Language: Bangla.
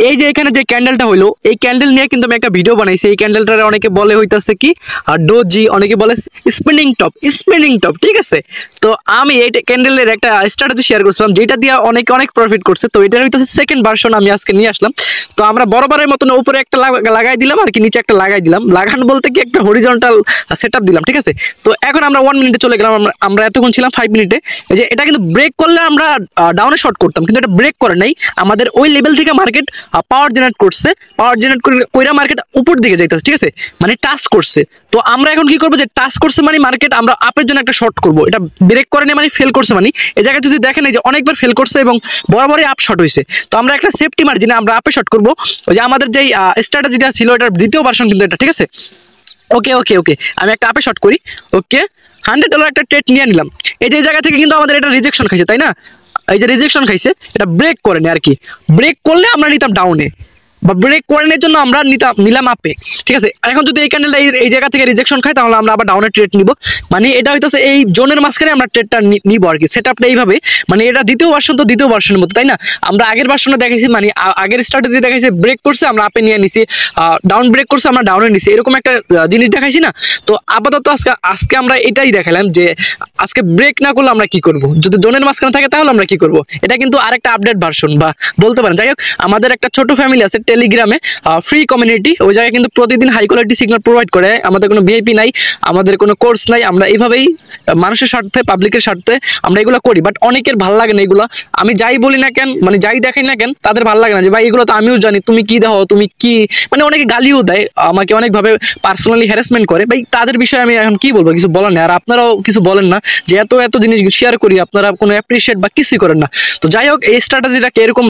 এই যে এখানে যে ক্যান্ডেলটা হইলো, এই ক্যান্ডেল নিয়ে কিন্তু আমি একটা ভিডিও বানাইছি। এই ক্যান্ডেলটা অনেকে বলে হইতাছে কি ডোজি, অনেকে বলে স্পিনিং টপ, স্পিনিং টপ, ঠিক আছে। তো আমি এই ক্যান্ডেলের একটা স্ট্র্যাটেজি শেয়ার করছিলাম যেটা দিয়ে অনেকে অনেক প্রফিট করছে। তো এটা হইতাছে সেকেন্ড ভার্সন আমি আজকে নিয়ে আসলাম। তো আমরা বরাবরের মতন উপরে একটা লাগাই দিলাম আর কি, নিচে একটা লাগাই দিলাম। লাগানো বলতে কি একটা হরিজন্টাল সেটআপ দিলাম, ঠিক আছে। তো এখন আমরা 1 মিনিটে চলে গেলাম। আমরা এতক্ষণ ছিলাম 5 মিনিটে। এই যে এটা কিন্তু ব্রেক করলে আমরা ডাউনে শর্ট করতাম, কিন্তু এটা ব্রেক করে নাই। আমাদের ওই লেভেল থেকে মার্কেট পাওয়ার জেনারেট করছে, পাওয়ার জেনারেট কইরা মার্কেট উপর দিকে যাইতেছে, ঠিক আছে, মানে টাচ করছে। তো আমরা এখন কি করবো, যে টাচ করছে মানে মার্কেট আমরা আপের জন্য একটা শর্ট করবো। এটা ব্রেক করে নাই মানে ফেল করছে, মানে এই জায়গায় যদি দেখেন এই যে অনেকবার ফেল করছে এবং বরাবরই আপ শর্ট হয়েছে। তো আমরা একটা সেফটি মার্জিনে আমরা আপে শর্ট করবো। ওই যে আমাদের যেই স্ট্র্যাটেজিটা ছিল এটার দ্বিতীয় ভার্সন কিন্তু এটা, ঠিক আছে। ওকে ওকে ওকে, আমি একটা আপে শর্ট করি। ওকে, $100 একটা ট্রেড নিয়ে নিলাম। এই যে জায়গা থেকে কিন্তু আমাদের এটা রিজেকশন খাইছে, তাই না? এই যে রিজেকশন খাইছে, এটা ব্রেক করেনি আর কি। ব্রেক করলে আমরা নিতাম ডাউনে, বা ব্রেক করানোর জন্য আমরা নিলাম আপে, ঠিক আছে। এখন যদি এই ক্যান্ডেলটা এই জায়গা থেকে রিজেকশন খাই তাহলে আমরা আবার ডাউনে ট্রেড নিব। মানে এটা হইতেছে এই জোনের মাঝখানে আমরা ট্রেডটা নিব আর কি। সেটআপটা এইভাবে, মানে এটা দ্বিতীয় ভার্সন, তো দ্বিতীয় ভার্সনের মতো, তাই না? আমরা আগের ভার্সনে দেখাইছি, মানে আগের স্টার্টে দেখাইছে ব্রেক করছে আমরা আপে নিয়ে নিছি, ডাউন ব্রেক করছে আমরা ডাউনে নিছি, এরকম একটা জিনিস দেখাইছি না। তো আপাতত আজকে আমরা এটাই দেখালাম যে আজকে ব্রেক না করলে আমরা কি করব, যদি জোনের মাঝখানে থাকে তাহলে আমরা কি করব। এটা কিন্তু আরেকটা আপডেট ভার্সন বা বলতে পারেন। যাই হোক, আমাদের একটা ছোট ফ্যামিলি আছে টেলিগ্রামে, ফ্রি কমিউনিটি। ওই জায়গায় কিন্তু প্রতিদিন হাই কোয়ালিটি সিগন্যাল প্রোভাইড করে। আমাদের কোনো ভিআইপি নাই, আমাদের কোনো কোর্স নাই, আমরা এইভাবেই মানুষের স্বার্থে, পাবলিকের স্বার্থে আমরা এগুলো করি। বাট অনেকের ভালো লাগে না এগুলো। আমি যাই বলি না কেন, মানে যাই দেখাই না কেন, তাদের ভালো লাগে না, যে ভাই এগুলো তো আমিও জানি, তুমি কি দেখো, তুমি কি, মানে অনেকে গালিও দেয় আমাকে, অনেকভাবে পার্সোনালি হ্যারাসমেন্ট করে। ভাই তাদের বিষয়ে আমি এখন কি বলবো, কিছু বলার নেই। আর আপনারাও কিছু বলেন না, যে এত জিনিস শেয়ার করি আপনারা কোনো অ্যাপ্রিসিয়েট বা কিছুই করেন না। তো যাই হোক, এই স্ট্র্যাটেজিটা এরকম